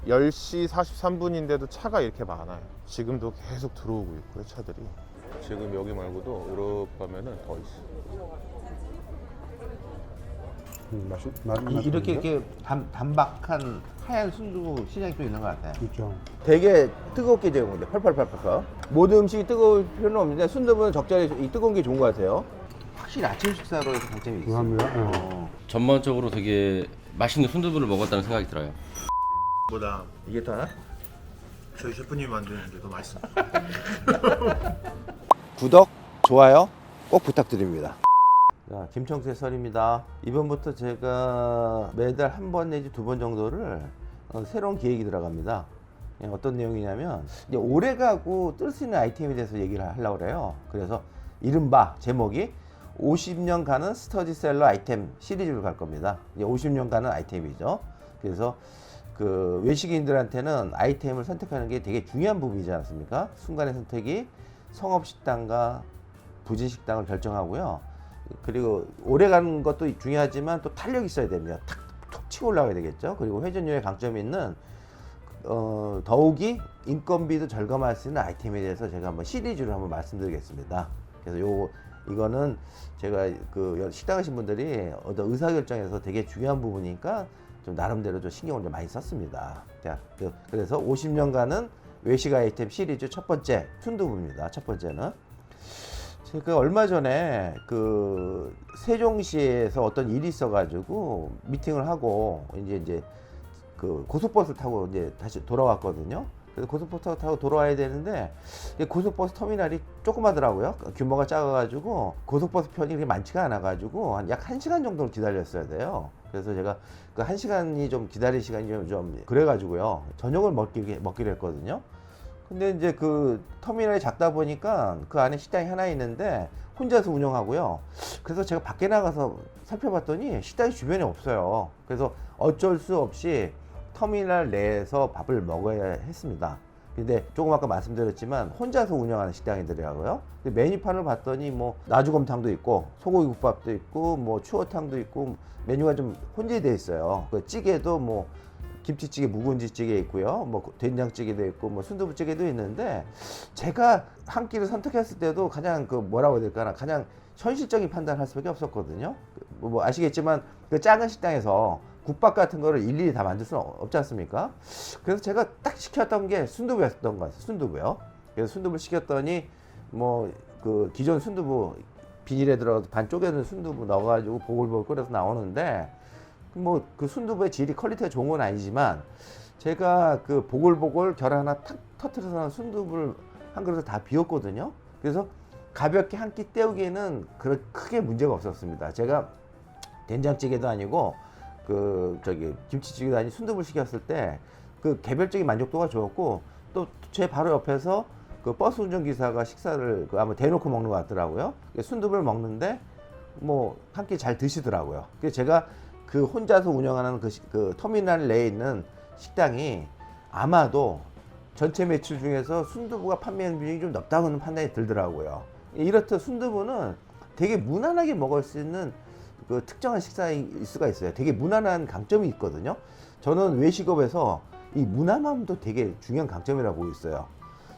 10시 43분인데도 차가 이렇게 많아요. 지금도 계속 들어오고 있고요, 차들이. 지금 여기 말고도 유럽 가면은 더 있어. 이렇게 단박한 하얀 순두부 시장이 또 있는 것 같아요. 그렇죠. 되게 뜨겁게 제공돼. 펄펄펄펄. 모든 음식이 뜨거울 필요는 없는데 순두부는 적절히 이 뜨거운 게 좋은 것 같아요. 확실히 아침 식사로 해서 장점이 있어요. 감사합니다. 전반적으로 되게 맛있는 순두부를 먹었다는 생각이 들어요. 보다 이게 더 하나? 저희 셰프님이 만드는 게 더 맛있어. 구독, 좋아요 꼭 부탁드립니다. 자, 김청수의 썰입니다. 이번부터 제가 매달 한 번 내지 두 번 정도를 새로운 기획이 들어갑니다. 어떤 내용이냐면 이제 오래가고 뜰 수 있는 아이템에 대해서 얘기를 하려고 그래요. 그래서 이른바 제목이 50년 가는 스터디셀러 아이템 시리즈로 갈 겁니다. 이제 50년 가는 아이템이죠. 그래서 그 외식인들한테는 아이템을 선택하는 게 되게 중요한 부분이지 않습니까? 순간의 선택이 성업식당과 부진식당을 결정하고요. 그리고 오래 가는 것도 중요하지만 또 탄력이 있어야 됩니다. 툭 치고 올라가야 되겠죠. 그리고 회전율에 강점이 있는 더욱이 인건비도 절감할 수 있는 아이템에 대해서 제가 한번 시리즈로 한번 말씀드리겠습니다. 그래서 이거는 제가 그 식당 하신 분들이 어떤 의사결정에서 되게 중요한 부분이니까 좀 나름대로 좀 신경을 좀 많이 썼습니다. 자, 그래서 50년간은 외식 아이템 시리즈 첫 번째 순두부입니다. 첫 번째는 제가 얼마 전에 그 세종시에서 어떤 일이 있어가지고 미팅을 하고 이제 그 고속버스를 타고 이제 다시 돌아왔거든요. 그래서 고속버스 타고 돌아와야 되는데 고속버스 터미널이 조그마더라고요. 규모가 작아가지고 고속버스 편이 그렇게 많지가 않아가지고 약 1시간 정도를 기다렸어야 돼요. 그래서 제가 그 1시간이 좀 기다릴 시간이 좀 그래가지고요. 저녁을 먹기로 했거든요. 근데 이제 그 터미널이 작다 보니까 그 안에 식당이 하나 있는데 혼자서 운영하고요. 그래서 제가 밖에 나가서 살펴봤더니 식당이 주변에 없어요. 그래서 어쩔 수 없이 터미널 내에서 밥을 먹어야 했습니다. 근데 조금 아까 말씀드렸지만 혼자서 운영하는 식당이더라고요. 근데 메뉴판을 봤더니 뭐 나주곰탕도 있고 소고기국밥도 있고 뭐 추어탕도 있고 메뉴가 좀 혼재되어 있어요. 그 찌개도 뭐 김치찌개, 묵은지찌개 있고요. 뭐 된장찌개도 있고 뭐 순두부찌개도 있는데 제가 한 끼를 선택했을 때도 그냥 그 뭐라고 해야 될까나 그냥 현실적인 판단을 할 수밖에 없었거든요. 뭐 아시겠지만 그 작은 식당에서 국밥 같은 거를 일일이 다 만들 수는 없지 않습니까? 그래서 제가 딱 시켰던 게 순두부였던 것 같아요. 순두부요. 그래서 순두부 시켰더니 뭐 그 기존 순두부 비닐에 들어가서 반 쪼개는 순두부 넣어가지고 보글보글 끓여서 나오는데 뭐 그 순두부의 질이 퀄리티가 좋은 건 아니지만 제가 그 보글보글 결 하나 탁 터트려서 순두부를 한 그릇을 다 비웠거든요. 그래서 가볍게 한 끼 때우기에는 그렇게 크게 문제가 없었습니다. 제가 된장찌개도 아니고 그 저기 김치찌개도 아닌 순두부를 시켰을 때 그 개별적인 만족도가 좋았고 또 제 바로 옆에서 그 버스 운전기사가 식사를 아마 대놓고 먹는 것 같더라고요. 순두부를 먹는데 뭐 한 끼 잘 드시더라고요. 그래서 제가 그 혼자서 운영하는 그 터미널 내에 있는 식당이 아마도 전체 매출 중에서 순두부가 판매하는 비중이 좀 높다고는 판단이 들더라고요. 이렇듯 순두부는 되게 무난하게 먹을 수 있는 그 특정한 식사일 수가 있어요. 되게 무난한 강점이 있거든요. 저는 외식업에서 이 무난함도 되게 중요한 강점이라고 보고 있어요.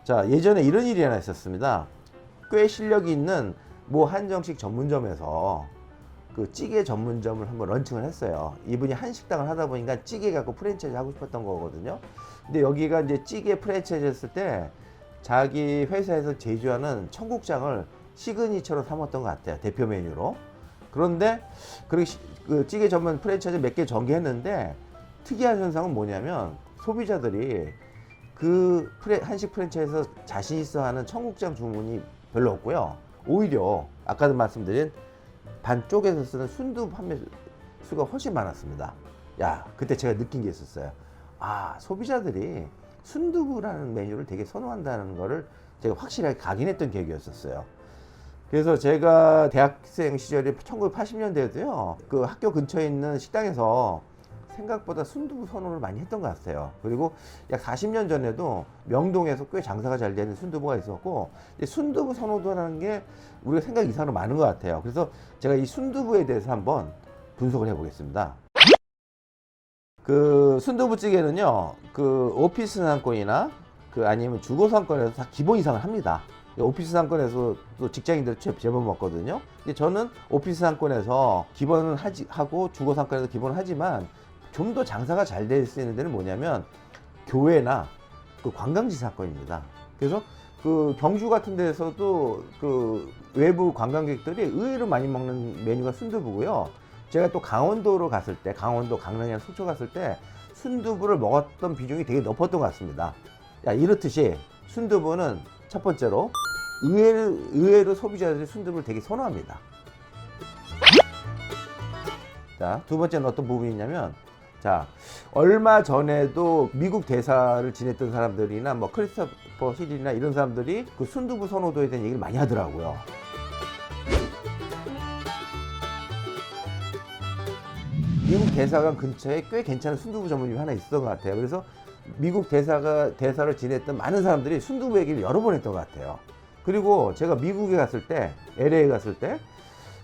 자, 예전에 이런 일이 하나 있었습니다. 꽤 실력이 있는 모 한정식 전문점에서 그 찌개 전문점을 한번 런칭을 했어요. 이분이 한식당을 하다 보니까 찌개 갖고 프랜차이즈 하고 싶었던 거거든요. 근데 여기가 이제 찌개 프랜차이즈 했을 때 자기 회사에서 제조하는 청국장을 시그니처로 삼았던 것 같아요. 대표 메뉴로. 그런데 그 찌개 전문 프랜차이즈 몇 개 전개했는데 특이한 현상은 뭐냐면 소비자들이 그 한식 프랜차이즈에서 자신 있어 하는 청국장 주문이 별로 없고요. 오히려 아까도 말씀드린 반 쪽에서 쓰는 순두부 판매 수가 훨씬 많았습니다. 야, 그때 제가 느낀 게 있었어요. 아, 소비자들이 순두부라는 메뉴를 되게 선호한다는 거를 제가 확실하게 각인했던 계기였었어요. 그래서 제가 대학생 시절에 1980년대에도요, 그 학교 근처에 있는 식당에서 생각보다 순두부 선호를 많이 했던 것 같아요. 그리고 약 40년 전에도 명동에서 꽤 장사가 잘 되는 순두부가 있었고, 순두부 선호도라는 게 우리가 생각 이상으로 많은 것 같아요. 그래서 제가 이 순두부에 대해서 한번 분석을 해보겠습니다. 그 순두부찌개는요, 그 오피스 상권이나 그 아니면 주거 상권에서 다 기본 이상을 합니다. 오피스 상권에서 또 직장인들 제법 먹거든요. 근데 저는 오피스 상권에서 기본은 하고 주거 상권에서 기본을 하지만 좀 더 장사가 잘 될 수 있는 데는 뭐냐면 교외나 그 관광지 상권입니다. 그래서 그 경주 같은 데서도 그 외부 관광객들이 의외로 많이 먹는 메뉴가 순두부고요. 제가 또 강원도로 갔을 때, 강원도 강릉이나 속초 갔을 때 순두부를 먹었던 비중이 되게 높았던 것 같습니다. 자, 이렇듯이 순두부는 첫 번째로 의외로 소비자들이 순두부를 되게 선호합니다. 자, 두 번째는 어떤 부분이 있냐면, 자, 얼마 전에도 미국 대사를 지냈던 사람들이나 뭐 크리스토퍼 힐이나 이런 사람들이 그 순두부 선호도에 대한 얘기를 많이 하더라고요. 미국 대사관 근처에 꽤 괜찮은 순두부 전문점이 하나 있었던 것 같아요. 그래서 미국 대사를 지냈던 많은 사람들이 순두부 얘기를 여러 번 했던 것 같아요. 그리고 제가 미국에 갔을 때, LA에 갔을 때,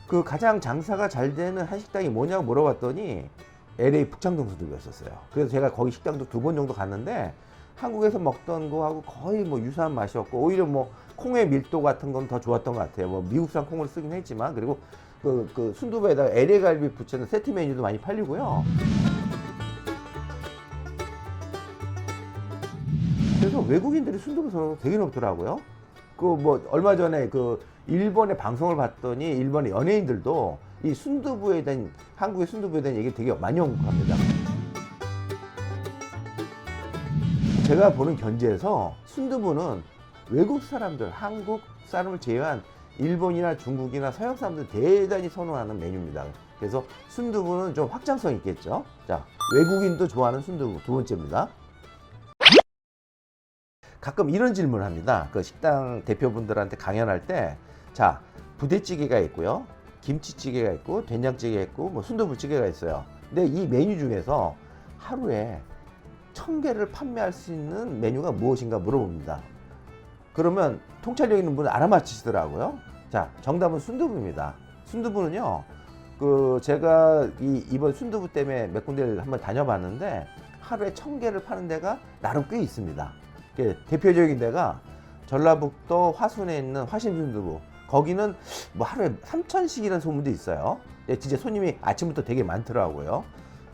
그 가장 장사가 잘 되는 한식당이 뭐냐고 물어봤더니 LA 북창동 순두부였었어요. 그래서 제가 거기 식당도 2번 정도 갔는데 한국에서 먹던 거하고 거의 뭐 유사한 맛이었고, 오히려 뭐 콩의 밀도 같은 건 더 좋았던 것 같아요. 뭐 미국산 콩을 쓰긴 했지만, 그리고 그 순두부에다가 LA 갈비 붙이는 세트 메뉴도 많이 팔리고요. 그래서 외국인들이 순두부 선호가 되게 높더라고요. 그 뭐 얼마 전에 그 일본의 방송을 봤더니 일본의 연예인들도 이 순두부에 대한, 한국의 순두부에 대한 얘기를 되게 많이 언급합니다. 제가 보는 견지에서 순두부는 외국 사람들, 한국 사람을 제외한 일본이나 중국이나 서양 사람들 대단히 선호하는 메뉴입니다. 그래서 순두부는 좀 확장성 있겠죠. 자, 외국인도 좋아하는 순두부 두 번째입니다. 가끔 이런 질문을 합니다. 그 식당 대표분들한테 강연할 때, 자, 부대찌개가 있고요, 김치찌개가 있고, 된장찌개가 있고, 뭐 순두부찌개가 있어요. 근데 이 메뉴 중에서 하루에 1000개를 판매할 수 있는 메뉴가 무엇인가 물어봅니다. 그러면 통찰력 있는 분은 알아맞히시더라고요. 자, 정답은 순두부입니다. 순두부는요, 그 제가 이번 순두부 때문에 몇 군데를 한번 다녀봤는데 하루에 1000개를 파는 데가 나름 꽤 있습니다. 대표적인 데가 전라북도 화순에 있는 화신순두부. 거기는 뭐 하루에 3000씩이라는 소문도 있어요. 진짜 손님이 아침부터 되게 많더라고요.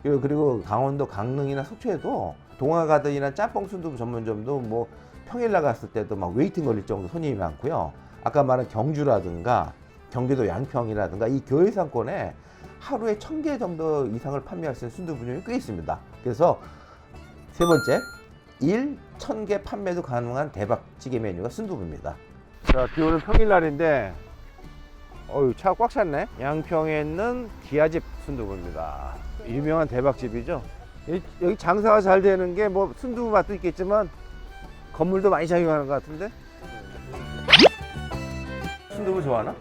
그리고 강원도 강릉이나 속초에도 동화가든이나 짬뽕 순두부 전문점도 뭐 평일 나갔을 때도 막 웨이팅 걸릴 정도 손님이 많고요. 아까 말한 경주라든가 경기도 양평이라든가 이 교외 상권에 하루에 1000개 정도 이상을 판매할 수 있는 순두부점이 꽤 있습니다. 그래서 세 번째, 1000개 판매도 가능한 대박찌개 메뉴가 순두부입니다. 자, 비 오는 평일날인데 차가 꽉 찼네. 양평에 있는 기아집 순두부입니다. 유명한 대박집이죠. 여기 장사가 잘 되는 게 뭐 순두부 맛도 있겠지만 건물도 많이 작용하는 것 같은데. 순두부 좋아하나?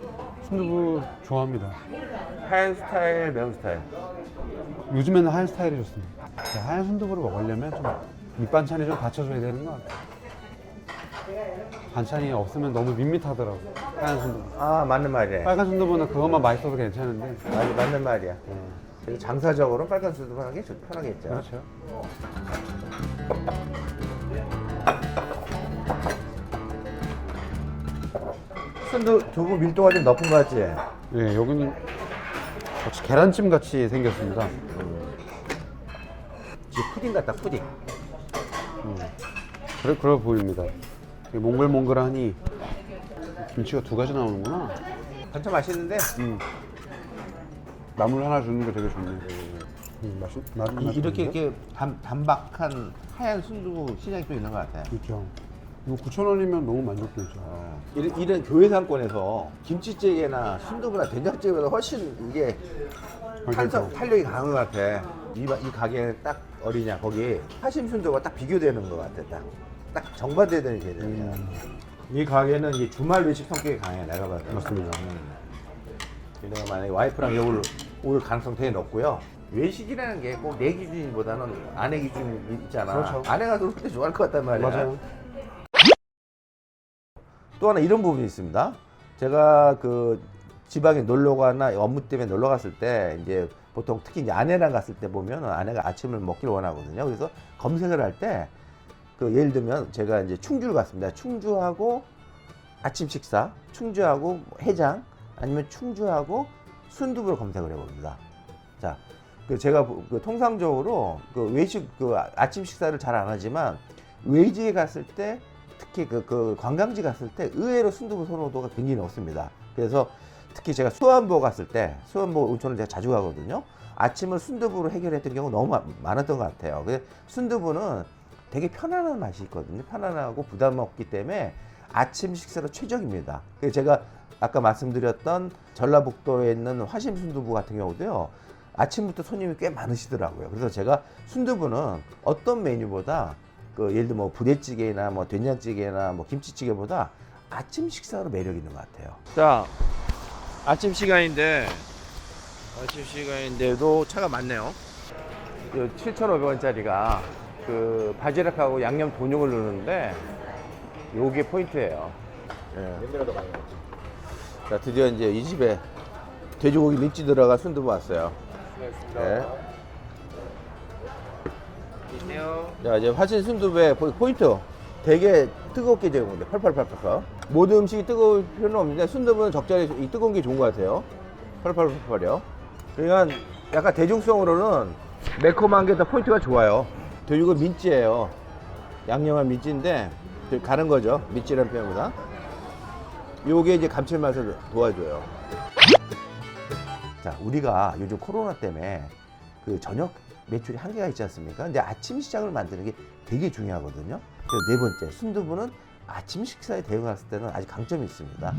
순두부 좋아합니다. 하얀 스타일, 매운 스타일? 요즘에는 하얀 스타일이 좋습니다. 하얀 순두부를 먹으려면 좀 밑반찬이 좀 받쳐줘야 되는 것 같아요. 반찬이 없으면 너무 밋밋하더라고. 하얀 순두부. 아, 맞는 말이야. 빨간 순두부는 그것만 맛있어도 괜찮은데. 맞는 말이야. 그래서 장사적으로 빨간 순두부 하는 게 편하겠죠. 그렇죠. 순두부 밀도가 좀 높은 것 같지? 예, 여기는 마치 계란찜 같이 생겼습니다. 지금 푸딩 같다, 푸딩. 그래 보입니다. 되게 몽글몽글하니 김치가 2가지 나오는구나. 반찬 맛있는데 나물 하나 주는 게 되게 좋네요. 이렇게 단박한 하얀 순두부 시장이 또 있는 것 같아요. 그렇죠. 이거 9,000원이면 너무 만족되죠. 이런 교회 상권에서 김치찌개나 순두부나 된장찌개보다 훨씬 이게 탄력이 강한 것 같아. 이 가게에 딱 어디냐, 거기 화심 순두부가 딱 비교되는 것 같아. 딱 정반대되는 개념이야. 이 가게는 이 주말 외식 성격이 강해, 내가 봐도. 맞습니다. 내가 만약에 와이프랑 여기 올 가능성 되게 높고요. 외식이라는 게 꼭 내 기준보다는 아내 기준이 있잖아. 그렇죠. 아내가 그렇게 좋아할 것 같단 말이야. 맞아요. 또 하나 이런 부분이 있습니다. 제가 그 지방에 놀러 가나 업무 때문에 놀러 갔을 때 이제 보통 특히 이제 아내랑 갔을 때 보면 아내가 아침을 먹기를 원하거든요. 그래서 검색을 할 때 그 예를 들면 제가 이제 충주를 갔습니다. 충주하고 아침 식사, 충주하고 해장, 아니면 충주하고 순두부를 검색을 해봅니다. 자, 그 제가 그 통상적으로 그 외식 그 아침 식사를 잘 안 하지만 외지에 갔을 때 특히 그 관광지 갔을 때 의외로 순두부 선호도가 굉장히 높습니다. 그래서 특히 제가 수안보 갔을 때 수안보 온천을 제가 자주 가거든요. 아침을 순두부로 해결했던 경우 너무 많았던 것 같아요. 근데 순두부는 되게 편안한 맛이 있거든요. 편안하고 부담 없기 때문에 아침 식사로 최적입니다. 그래서 제가 아까 말씀드렸던 전라북도에 있는 화심 순두부 같은 경우도요. 아침부터 손님이 꽤 많으시더라고요. 그래서 제가 순두부는 어떤 메뉴보다 그 예를 들어 뭐 부대찌개나 뭐 된장찌개나 뭐 김치찌개보다 아침 식사로 매력 있는 것 같아요. 자, 아침 시간인데도 차가 많네요. 7,500원짜리가 그 바지락하고 양념 돈육을 넣는데 요게 포인트예요. 예. 자, 드디어 이제 이 집에 돼지고기 립지 들어가 순두부 왔어요. 네. 자, 이제 화신 순두부의 포인트. 되게 뜨겁게 되는 건데, 펄펄펄펄. 모든 음식이 뜨거울 필요는 없는데, 순두부는 적절히 이 뜨거운 게 좋은 것 같아요. 펄펄펄펄이요. 그러니까 약간 대중성으로는 매콤한 게 더 포인트가 좋아요. 돼지고기 민찌예요. 양념한 민찌인데, 가는 거죠. 민찌라는 표현보다. 요게 이제 감칠맛을 도와줘요. 자, 우리가 요즘 코로나 때문에 그 저녁 매출이 한계가 있지 않습니까? 근데 아침 시장을 만드는 게 되게 중요하거든요. 그래서 네 번째, 순두부는 아침 식사에 대응했을 때는 아주 강점이 있습니다.